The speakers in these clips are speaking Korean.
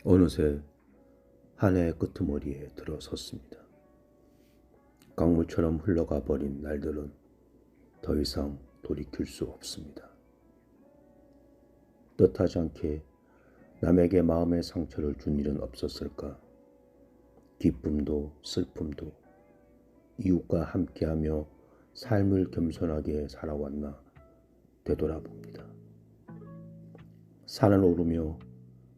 어느새 한 해의 끄트머리에 들어섰습니다. 강물처럼 흘러가 버린 날들은 더 이상 돌이킬 수 없습니다. 뜻하지 않게 남에게 마음의 상처를 준 일은 없었을까? 기쁨도 슬픔도 이웃과 함께하며 삶을 겸손하게 살아왔나 되돌아봅니다. 산을 오르며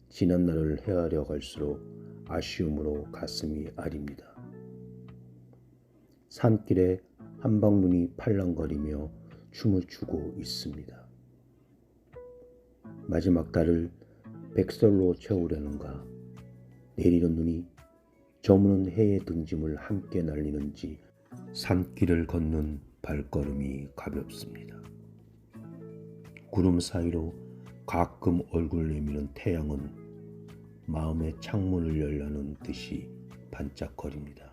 지난 날을 헤아려 갈수록 아쉬움으로 가슴이 아립니다. 산길에 한방눈이 팔랑거리며 춤을 추고 있습니다. 마지막 달을 백설로 채우려는가? 내리는 눈이 저무는 해의 등짐을 함께 날리는지 산길을 걷는 발걸음이 가볍습니다. 구름 사이로 가끔 얼굴 내미는 태양은 마음의 창문을 열려는 듯이 반짝거립니다.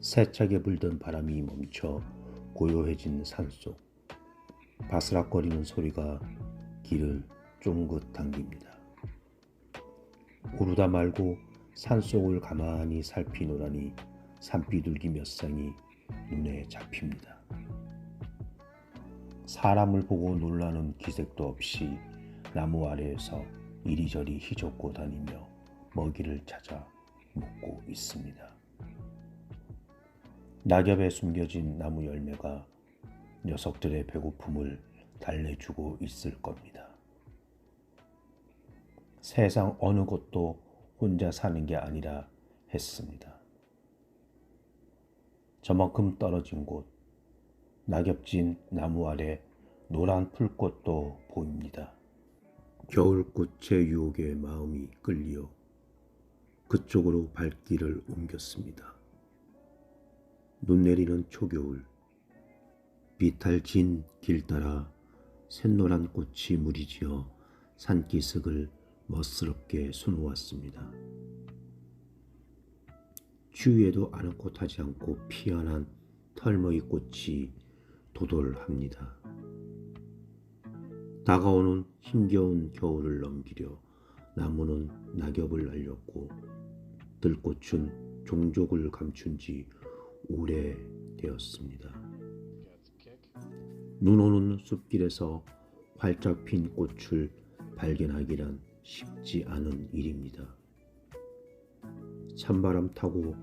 세차게 불던 바람이 멈춰 고요해진 산속, 바스락거리는 소리가 길을 쫑긋 당깁니다. 오르다 말고 산속을 가만히 살피노라니 산비둘기 몇 쌍이 눈에 잡힙니다. 사람을 보고 놀라는 기색도 없이 나무 아래에서 이리저리 휘젓고 다니며 먹이를 찾아 먹고 있습니다. 낙엽에 숨겨진 나무 열매가 녀석들의 배고픔을 달래주고 있을 겁니다. 세상 어느 곳도 혼자 사는 게 아니라 했습니다. 저만큼 떨어진 곳, 낙엽진 나무 아래 노란 풀꽃도 보입니다. 겨울꽃의 유혹에 마음이 끌려 그쪽으로 발길을 옮겼습니다. 눈 내리는 초겨울, 비탈진 길 따라 샛노란 꽃이 무리지어 산기슭을 멋스럽게 수놓았습니다. 추위에도 아랑곳하지 않고 피어난 털머리 꽃이 도돌합니다. 다가오는 힘겨운 겨울을 넘기려 나무는 낙엽을 날렸고 들꽃은 종족을 감춘 지 오래되었습니다. 눈 오는 숲길에서 활짝 핀 꽃을 발견하기란 쉽지 않은 일입니다. 찬바람 타고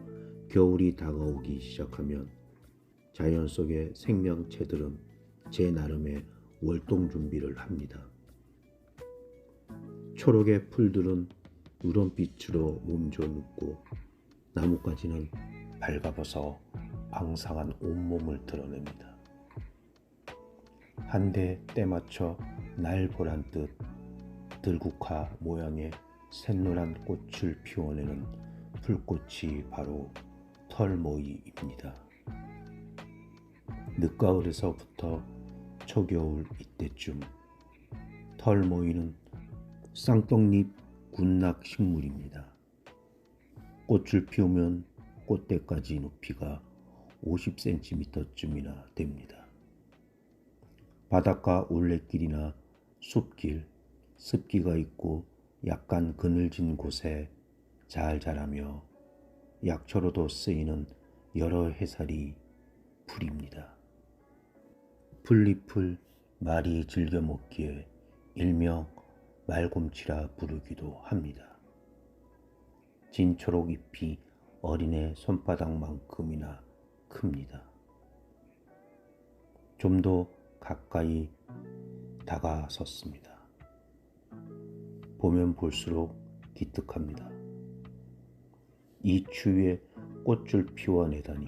겨울이 다가오기 시작하면 자연 속의 생명체들은 제 나름의 월동 준비를 합니다. 초록의 풀들은 누런빛으로 몸져 눕고 나뭇가지는 발가벗어 앙상한 온몸을 드러냅니다. 한데 때맞춰 날 보란 듯 들국화 모양의 샛노란 꽃을 피워내는 풀꽃이 바로 털모이입니다. 늦가을에서부터 초겨울 이때쯤 털모이는 쌍떡잎 군락 식물입니다. 꽃을 피우면 꽃대까지 높이가 50cm쯤이나 됩니다. 바닷가 올레길이나 숲길, 습기가 있고 약간 그늘진 곳에 잘 자라며 약초로도 쓰이는 여러 해살이 풀입니다. 풀잎을 말이 즐겨 먹기에 일명 말곰치라 부르기도 합니다. 진초록 잎이 어린애 손바닥만큼이나 큽니다. 좀 더 가까이 다가섰습니다. 보면 볼수록 기특합니다. 이 추위에 꽃을 피워내다니,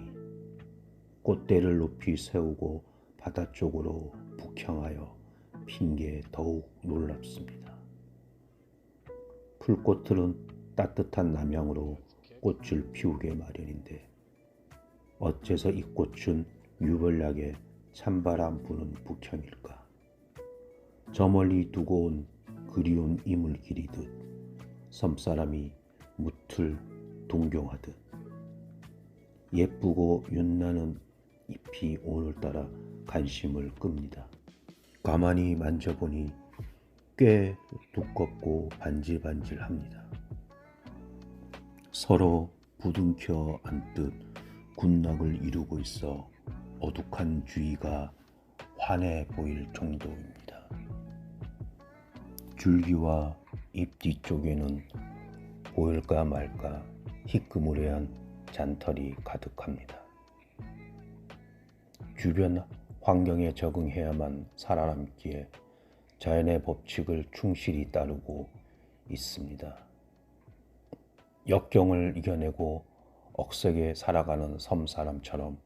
꽃대를 높이 세우고 바다 쪽으로 북향하여 핀 게 더욱 놀랍습니다. 풀꽃들은 따뜻한 남향으로 꽃을 피우게 마련인데 어째서 이 꽃은 유별나게 찬바람 부는 북향일까? 저 멀리 두고 온 그리운 이물길이듯 섬사람이 무틀 동경하듯 예쁘고 윤나는 잎이 오늘따라 관심을 끕니다. 가만히 만져보니 꽤 두껍고 반질반질합니다. 서로 부둥켜 안듯 군락을 이루고 있어 어둑한 주위가 환해 보일 정도입니다. 줄기와 잎 뒤쪽에는 보일까 말까 희끄무레한 잔털이 가득합니다. 주변 환경에 적응해야만 살아남기에 자연의 법칙을 충실히 따르고 있습니다. 역경을 이겨내고 억세게 살아가는 섬사람처럼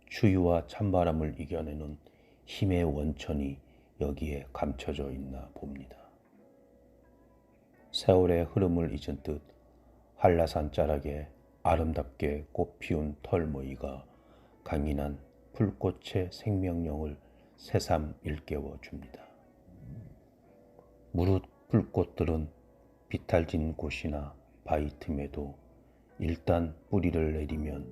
추위와 찬바람을 이겨내는 힘의 원천이 여기에 감춰져 있나 봅니다. 세월의 흐름을 잊은 듯 한라산 자락에 아름답게 꽃피운 털모이가 강인한 풀꽃의 생명력을 새삼 일깨워 줍니다. 무릇 풀꽃들은 비탈진 곳이나 바위 틈에도 일단 뿌리를 내리면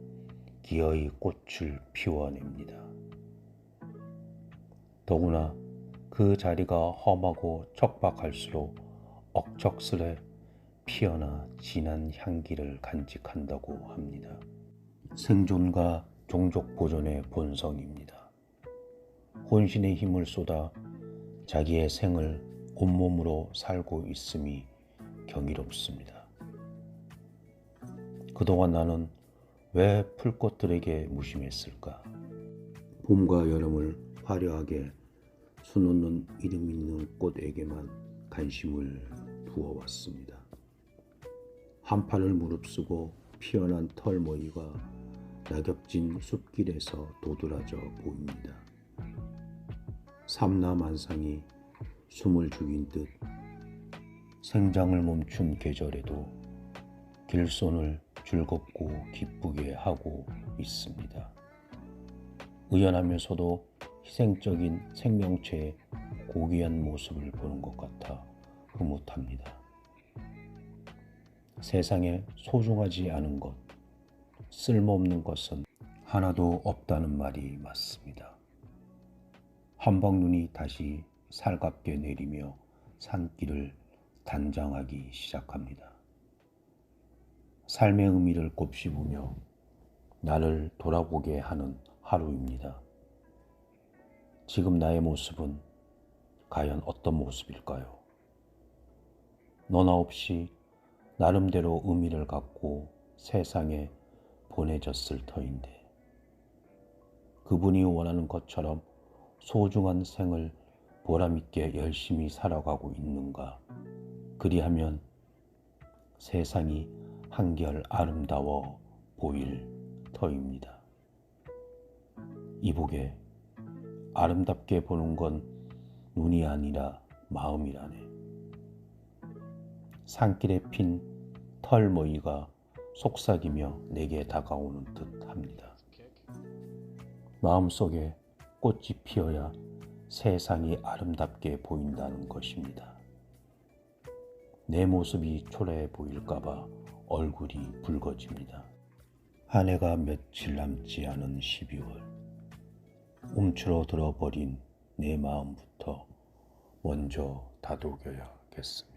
기어이 꽃을 피워냅니다. 더구나 그 자리가 험하고 척박할수록 억척스레 피어나 진한 향기를 간직한다고 합니다. 생존과 종족 보존의 본성입니다. 혼신의 힘을 쏟아 자기의 생을 온몸으로 살고 있음이 경이롭습니다. 그동안 나는 왜 풀꽃들에게 무심했을까? 봄과 여름을 화려하게 수놓는 이름 있는 꽃에게만 관심을 두어왔습니다. 한 팔을 무릅쓰고 피어난 털모이가 낙엽진 숲길에서 도드라져 보입니다. 삼라만상이 숨을 죽인 듯 생장을 멈춘 계절에도 길손을 즐겁고 기쁘게 하고 있습니다. 의연하면서도 희생적인 생명체의 고귀한 모습을 보는 것 같아 흐뭇합니다. 세상에 소중하지 않은 것, 쓸모없는 것은 하나도 없다는 말이 맞습니다. 한방눈이 다시 살갑게 내리며 산길을 단장하기 시작합니다. 삶의 의미를 곱씹으며 나를 돌아보게 하는 하루입니다. 지금 나의 모습은 과연 어떤 모습일까요? 너나 없이 나름대로 의미를 갖고 세상에 보내졌을 터인데 그분이 원하는 것처럼 소중한 생을 보람있게 열심히 살아가고 있는가? 그리하면 세상이 한결 아름다워 보일 터입니다. 이보게 아름답게 보는 건 눈이 아니라 마음이라네. 산길에 핀 털모이가 속삭이며 내게 다가오는 듯 합니다. 마음속에 꽃이 피어야 세상이 아름답게 보인다는 것입니다. 내 모습이 초라해 보일까봐 얼굴이 붉어집니다. 한 해가 며칠 남지 않은 12월, 움츠러들어 버린 내 마음부터 먼저 다독여야겠습니다.